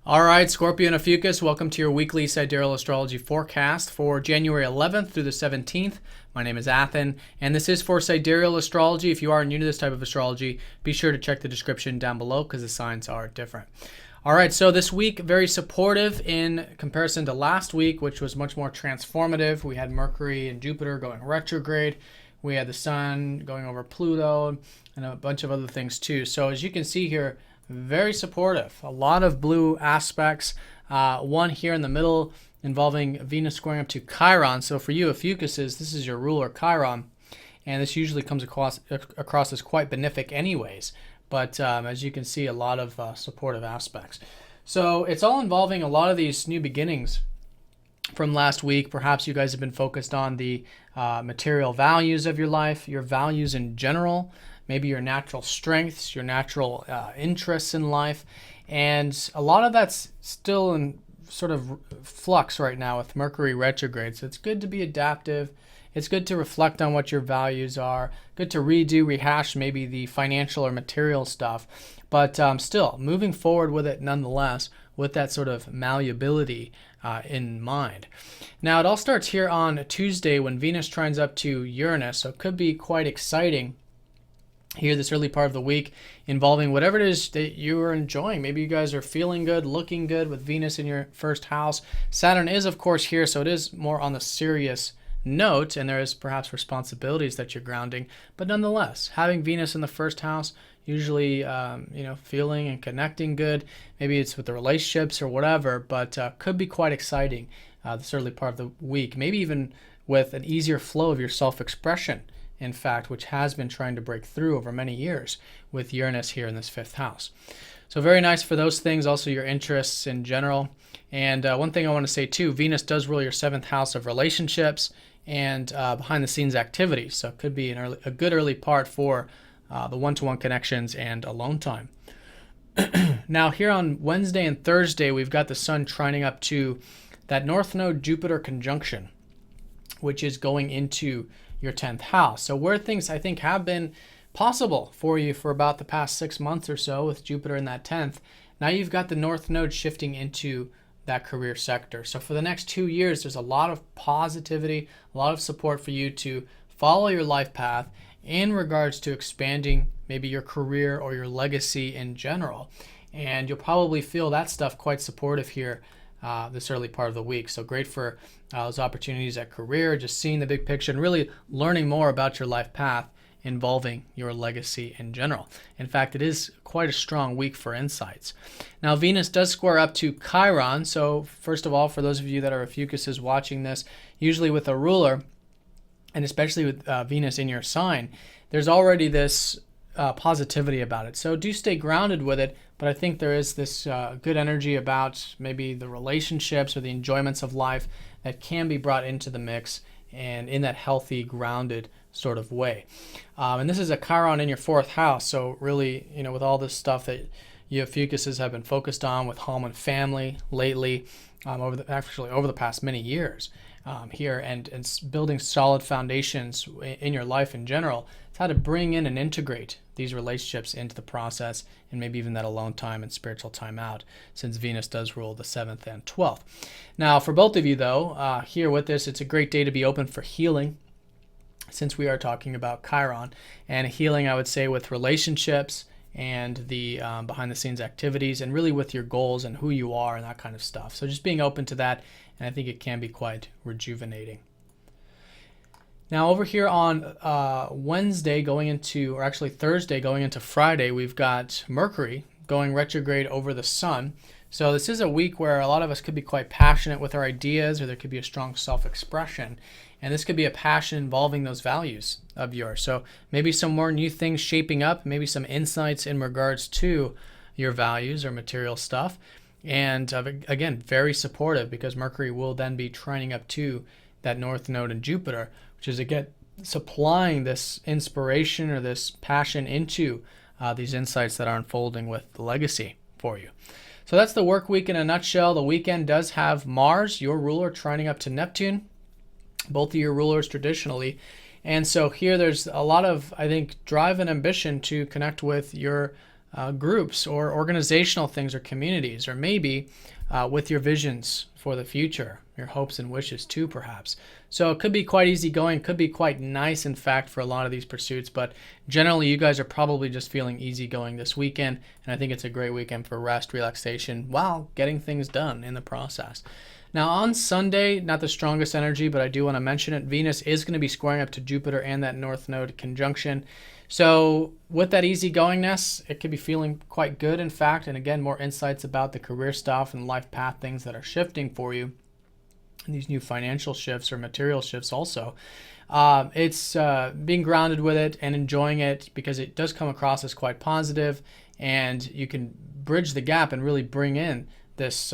All right, Scorpio and Ophiuchus, welcome to your weekly Sidereal Astrology forecast for January 11th through the 17th. My name is Athen, and this is for Sidereal Astrology. If you are new to this type of astrology, be sure to check the description down below because the signs are different. All right, so this week, very supportive in comparison to last week, which was much more transformative. We had Mercury and Jupiter going retrograde. We had the Sun going over Pluto and a bunch of other things too. So as you can see here, very supportive. A lot of blue aspects. One here in the middle involving Venus squaring up to Chiron. So for you, Ophiuchuses, this is your ruler Chiron. And this usually comes across as quite benefic anyways. But as you can see, a lot of supportive aspects. So it's all involving a lot of these new beginnings from last week. Perhaps you guys have been focused on the material values of your life, your values in general, maybe your natural strengths, your natural interests in life. And a lot of that's still in sort of flux right now with Mercury retrograde. So it's good to be adaptive. It's good to reflect on what your values are. Good to rehash maybe the financial or material stuff. But still, moving forward with it nonetheless, with that sort of malleability in mind. Now, it all starts here on Tuesday when Venus trines up to Uranus. So it could be quite exciting here this early part of the week involving whatever it is that you are enjoying. Maybe you guys are feeling good, looking good with Venus in your first house. Saturn is, of course, here, so it is more on the serious note, and there is perhaps responsibilities that you're grounding. But nonetheless, having Venus in the first house, usually, feeling and connecting good. Maybe it's with the relationships or whatever, but could be quite exciting this early part of the week. Maybe even with an easier flow of your self-expression, in fact, which has been trying to break through over many years with Uranus here in this fifth house. So very nice for those things, also your interests in general. And one thing I want to say too, Venus does rule your seventh house of relationships and behind the scenes activities. So it could be a good early part for the one-to-one connections and alone time. Now here on Wednesday and Thursday, we've got the Sun trining up to that North Node Jupiter conjunction, which is going into your 10th house. So where things I think have been possible for you for about the past 6 months or so with Jupiter in that 10th, now you've got the North Node shifting into that career sector. So for the next 2 years, there's a lot of positivity, a lot of support for you to follow your life path in regards to expanding maybe your career or your legacy in general. And you'll probably feel that stuff quite supportive here this early part of the week. So great for those opportunities at career, just seeing the big picture and really learning more about your life path involving your legacy in general. In fact, it is quite a strong week for insights. Now, Venus does square up to Chiron. So first of all, for those of you that are Ophiuchuses watching this, usually with a ruler, and especially with Venus in your sign, there's already this positivity about it. So do stay grounded with it, but I think there is this good energy about maybe the relationships or the enjoyments of life that can be brought into the mix and in that healthy, grounded sort of way. And this is a Chiron in your fourth house. So really, with all this stuff that you Ophiuchuses have been focused on with home and family lately, over the past many years here, and building solid foundations in your life in general, it's how to bring in and integrate these relationships into the process, and maybe even that alone time and spiritual time out, since Venus does rule the 7th and 12th. Now, for both of you, though, here with this, it's a great day to be open for healing, since we are talking about Chiron, and healing, I would say, with relationships and the behind-the-scenes activities, and really with your goals and who you are and that kind of stuff. So just being open to that, and I think it can be quite rejuvenating. Now over here on Thursday going into Friday, we've got Mercury going retrograde over the Sun. So this is a week where a lot of us could be quite passionate with our ideas, or there could be a strong self-expression. And this could be a passion involving those values of yours. So maybe some more new things shaping up, maybe some insights in regards to your values or material stuff. And again, very supportive, because Mercury will then be trining up to that North Node in Jupiter, which is again supplying this inspiration or this passion into these insights that are unfolding with the legacy for you. So that's the work week in a nutshell. The weekend does have Mars, your ruler, trining up to Neptune, both of your rulers traditionally. And so here there's a lot of, I think, drive and ambition to connect with your groups or organizational things or communities, or maybe with your visions for the future, your hopes and wishes too, perhaps. So it could be quite easygoing, could be quite nice, in fact, for a lot of these pursuits. But generally, you guys are probably just feeling easygoing this weekend, and I think it's a great weekend for rest, relaxation, while getting things done in the process. Now on Sunday, not the strongest energy, but I do want to mention it. Venus is going to be squaring up to Jupiter and that North Node conjunction. So with that easygoingness, it could be feeling quite good, in fact. And again, more insights about the career stuff and life path things that are shifting for you. And these new financial shifts or material shifts also. It's being grounded with it and enjoying it, because it does come across as quite positive, and you can bridge the gap and really bring in this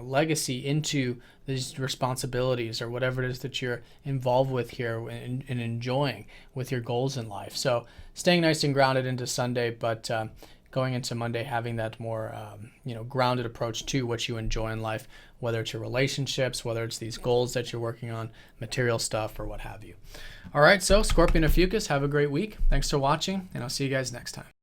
legacy into these responsibilities or whatever it is that you're involved with here and enjoying with your goals in life. So staying nice and grounded into Sunday, but going into Monday having that more grounded approach to what you enjoy in life, whether it's your relationships, whether it's these goals that you're working on, material stuff, or what have you. All right, so Scorpio Ophiuchus, have a great week. Thanks for watching, and I'll see you guys next time.